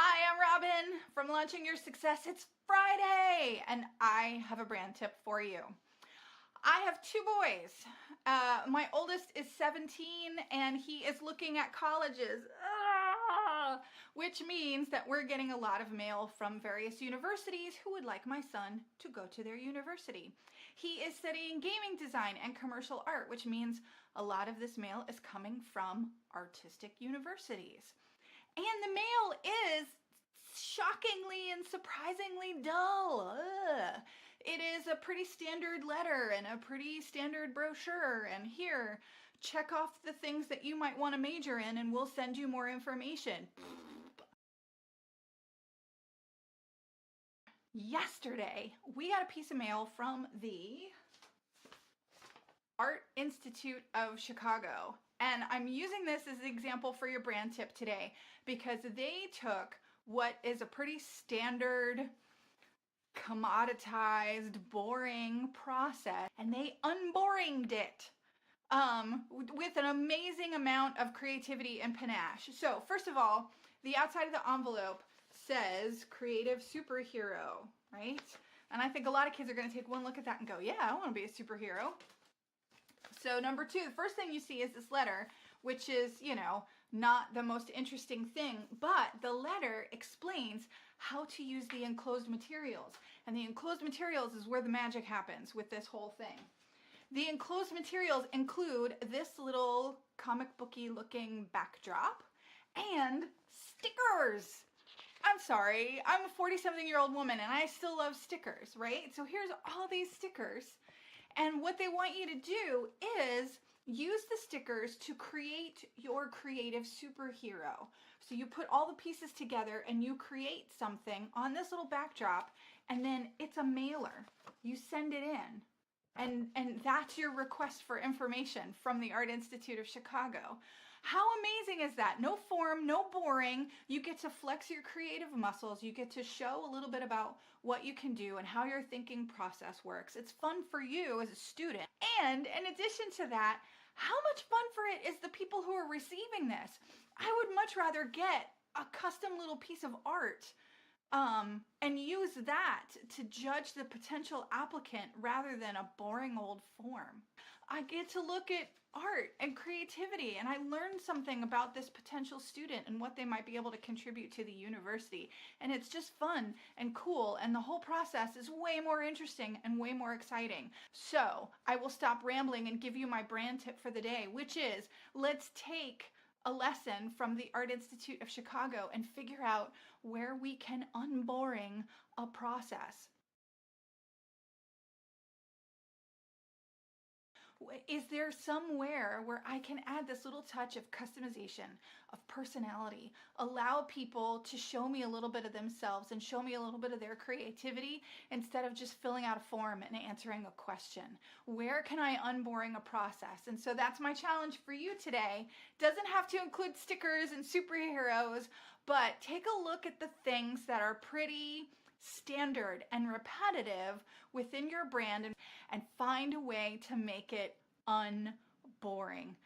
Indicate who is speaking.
Speaker 1: Hi, I'm Robin from Launching Your Success. It's Friday, and I have a brand tip for you. I have two boys. My oldest is 17, and he is looking at colleges, which means that we're getting a lot of mail from various universities who would like my son to go to their university. He is studying gaming design and commercial art, which means a lot of this mail is coming from artistic universities. And the mail is shockingly and surprisingly dull. Ugh. It is a pretty standard letter and a pretty standard brochure. And here, check off the things that you might want to major in, and we'll send you more information. Yesterday, we got a piece of mail from the Art Institute of Chicago. And I'm using this as an example for your brand tip today because they took what is a pretty standard, commoditized, boring process and they unboringed it with an amazing amount of creativity and panache. So first of all, the outside of the envelope says creative superhero, right? And I think a lot of kids are going to take one look at that and go, yeah, I want to be a superhero. So number two, the first thing you see is this letter, which is, not the most interesting thing, but the letter explains how to use the enclosed materials. And the enclosed materials is where the magic happens with this whole thing. The enclosed materials include this little comic booky looking backdrop and stickers. I'm sorry, I'm a 40-something-year-old woman and I still love stickers, right? So here's all these stickers. And what they want you to do is use the stickers to create your creative superhero. So you put all the pieces together and you create something on this little backdrop, and then it's a mailer. You send it in. And that's your request for information from the Art Institute of Chicago. How amazing is that? No form, no boring. You get to flex your creative muscles. You get to show a little bit about what you can do and how your thinking process works. It's fun for you as a student. And in addition to that, how much fun for it is the people who are receiving this? I would much rather get a custom little piece of art and use that to judge the potential applicant rather than a boring old form. I get to look at art and creativity, and I learn something about this potential student and what they might be able to contribute to the university. And it's just fun and cool, and the whole process is way more interesting and way more exciting. So I will stop rambling and give you my brand tip for the day, which is let's take a lesson from the Art Institute of Chicago and figure out where we can unboring a process. Is there somewhere where I can add this little touch of customization, of personality, allow people to show me a little bit of themselves and show me a little bit of their creativity instead of just filling out a form and answering a question? Where can I unboring a process? And so that's my challenge for you today. Doesn't have to include stickers and superheroes, but take a look at the things that are pretty standard and repetitive within your brand and find a way to make it unboring.